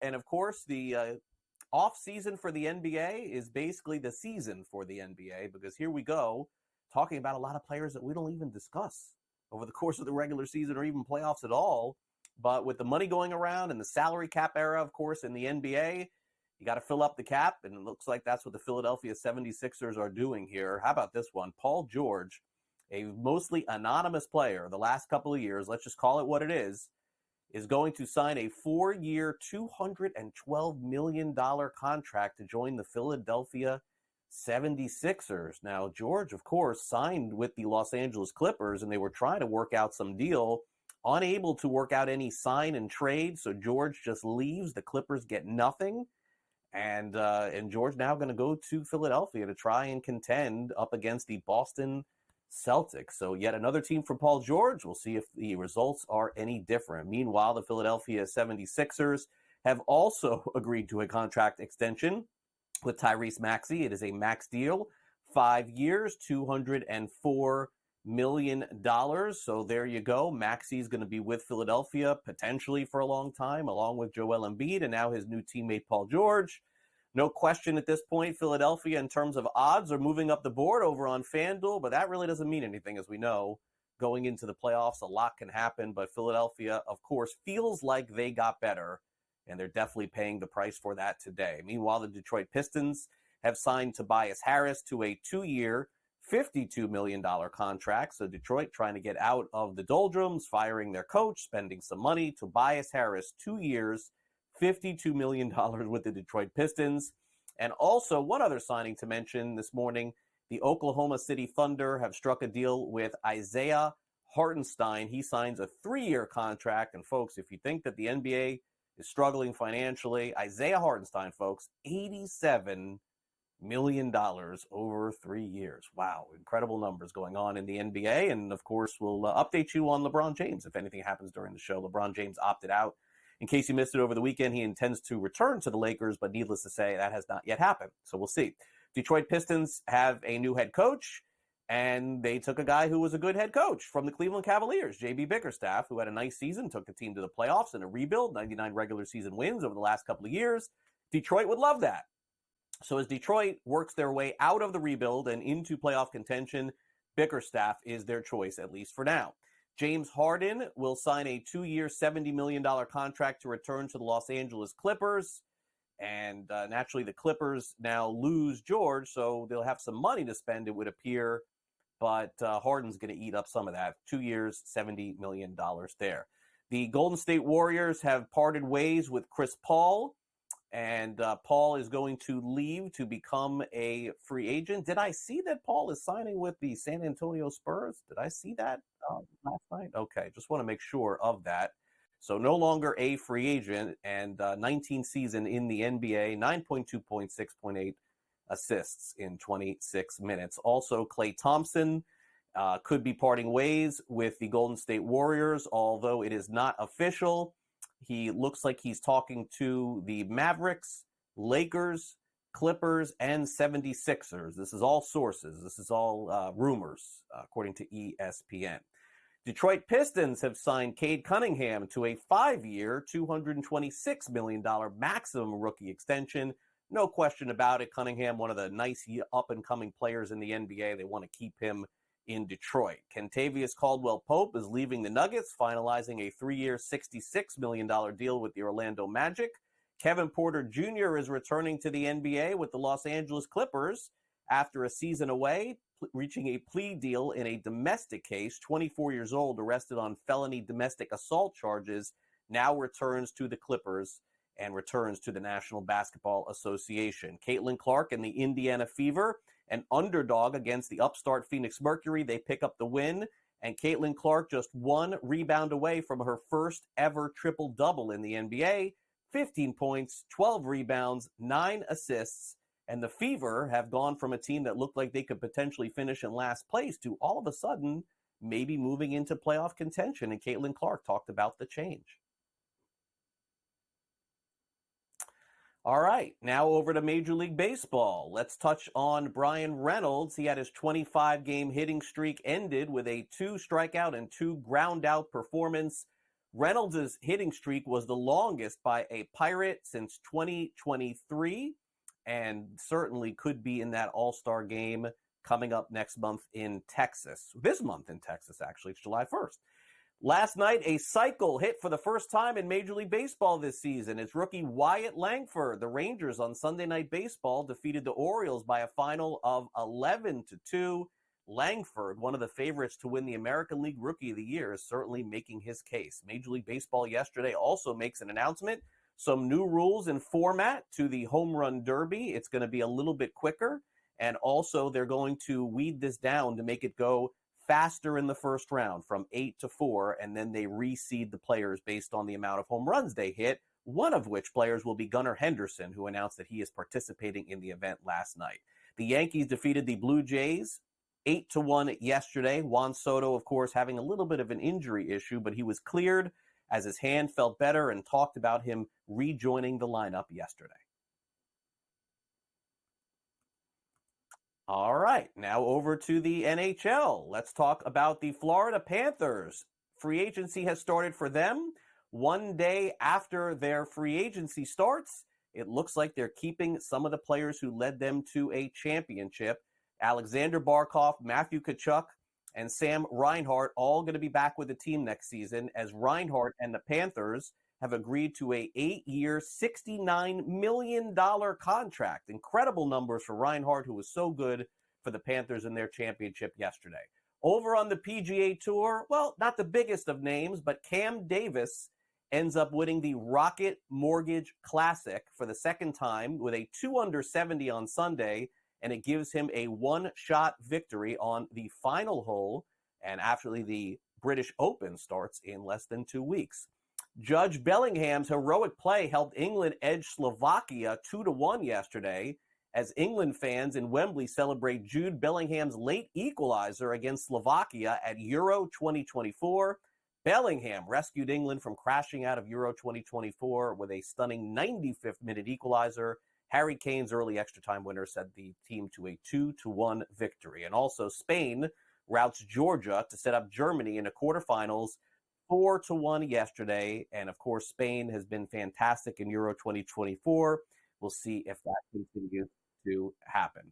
And of course, the off season for the NBA is basically the season for the NBA, because here we go talking about a lot of players that we don't even discuss over the course of the regular season or even playoffs at all. But with the money going around and the salary cap era, of course, in the NBA, you got to fill up the cap, and it looks like that's what the Philadelphia 76ers are doing here. How about this one? Paul George, a mostly anonymous player the last couple of years, let's just call it what it is going to sign a 4-year, $212 million contract to join the Philadelphia 76ers. Now, George, of course, signed with the Los Angeles Clippers, and they were trying to work out some deal, unable to work out any sign and trade, so George just leaves. The Clippers get nothing, and George now going to go to Philadelphia to try and contend up against the Boston Celtics. So yet another team for Paul George. We'll see if the results are any different. Meanwhile, the Philadelphia 76ers have also agreed to a contract extension with Tyrese Maxey. It is a max deal, 5 years, $204 million. So there you go. Maxey is going to be with Philadelphia potentially for a long time, along with Joel Embiid and now his new teammate Paul George. No question at this point, Philadelphia, in terms of odds, are moving up the board over on FanDuel, but that really doesn't mean anything, as we know. Going into the playoffs, a lot can happen, but Philadelphia, of course, feels like they got better, and they're definitely paying the price for that today. Meanwhile, the Detroit Pistons have signed Tobias Harris to a 2-year, $52 million contract. So Detroit trying to get out of the doldrums, firing their coach, spending some money. Tobias Harris, 2 years, $52 million with the Detroit Pistons. And also, one other signing to mention this morning, the Oklahoma City Thunder have struck a deal with Isaiah Hartenstein. He signs a 3-year contract. And folks, if you think that the NBA is struggling financially, Isaiah Hartenstein, folks, $87 million over 3 years. Wow, incredible numbers going on in the NBA. And of course, we'll update you on LeBron James if anything happens during the show. LeBron James opted out. In case you missed it over the weekend, he intends to return to the Lakers, but needless to say, that has not yet happened. So we'll see. Detroit Pistons have a new head coach, and they took a guy who was a good head coach from the Cleveland Cavaliers, J.B. Bickerstaff, who had a nice season, took the team to the playoffs in a rebuild, 99 regular season wins over the last couple of years. Detroit would love that. So as Detroit works their way out of the rebuild and into playoff contention, Bickerstaff is their choice, at least for now. James Harden will sign a 2-year, $70 million contract to return to the Los Angeles Clippers. And naturally, the Clippers now lose George, so they'll have some money to spend, it would appear. But Harden's going to eat up some of that. 2 years, $70 million there. The Golden State Warriors have parted ways with Chris Paul. And Paul is going to leave to become a free agent. Did I see that Paul is signing with the San Antonio Spurs? Did I see that last night? Okay, just want to make sure of that. So no longer a free agent, and 19th season in the NBA, 9.2 points, 6.8 assists in 26 minutes. Also, Klay Thompson could be parting ways with the Golden State Warriors, although it is not official. He looks like he's talking to the Mavericks, Lakers, Clippers, and 76ers. This is all sources. This is all rumors, according to ESPN. Detroit Pistons have signed Cade Cunningham to a 5-year, $226 million maximum rookie extension. No question about it. Cunningham, one of the nice up-and-coming players in the NBA. They want to keep him in Detroit. Kentavious Caldwell-Pope is leaving the Nuggets, finalizing a 3-year, $66 million deal with the Orlando Magic. Kevin Porter Jr. is returning to the NBA with the Los Angeles Clippers after a season away, reaching a plea deal in a domestic case. 24 years old, arrested on felony domestic assault charges, now returns to the Clippers and returns to the National Basketball Association. Caitlin Clark and the Indiana Fever, an underdog against the upstart Phoenix Mercury. They pick up the win, and Caitlin Clark just 1 rebound away from her first ever triple-double in the NBA. 15 points, 12 rebounds, 9 assists, and the Fever have gone from a team that looked like they could potentially finish in last place to all of a sudden maybe moving into playoff contention, and Caitlin Clark talked about the change. All right, now over to Major League Baseball. Let's touch on Brian Reynolds. He had his 25-game hitting streak ended with a 2 strikeout and 2 ground-out performance Reynolds' hitting streak was the longest by a Pirate since 2023, and certainly could be in that All-Star game coming up next month in Texas. This month in Texas, actually. It's July 1st. Last night, a cycle hit for the first time in Major League Baseball this season. It's rookie Wyatt Langford. The Rangers on Sunday Night Baseball defeated the Orioles by a final of 11-2. Langford, one of the favorites to win the American League Rookie of the Year, is certainly making his case. Major League Baseball yesterday also makes an announcement. Some new rules and format to the Home Run Derby. It's going to be a little bit quicker. And also, they're going to weed this down to make it go faster in the first round from 8 to 4, and then they reseed the players based on the amount of home runs they hit, one of which players will be Gunnar Henderson, who announced that he is participating in the event last night. The Yankees defeated the Blue Jays 8-1 yesterday. Juan Soto, of course, having a little bit of an injury issue, but he was cleared as his hand felt better and talked about him rejoining the lineup yesterday. All right, now over to the NHL. Let's talk about the Florida Panthers. Free agency has started for them. One day after their free agency starts, it looks like they're keeping some of the players who led them to a championship. Alexander Barkov, Matthew Tkachuk, and Sam Reinhart all going to be back with the team next season, as Reinhart and the Panthers have agreed to a 8-year, $69 million contract. Incredible numbers for Reinhart, who was so good for the Panthers in their championship yesterday. Over on the PGA Tour, well, not the biggest of names, but Cam Davis ends up winning the Rocket Mortgage Classic for the second time with a 2-under-70 on Sunday, and it gives him a one-shot victory on the final hole, and actually the British Open starts in less than 2 weeks. Jude Bellingham's heroic play helped England edge Slovakia 2-1 yesterday, as England fans in Wembley celebrate Jude Bellingham's late equalizer against Slovakia at Euro 2024. Bellingham rescued England from crashing out of Euro 2024 with a stunning 95th minute equalizer. Harry Kane's early extra time winner sent the team to a 2-1 victory. And also Spain routes Georgia to set up Germany in the quarterfinals 4-1 yesterday. And of course, Spain has been fantastic in Euro 2024. We'll see if that continues to happen.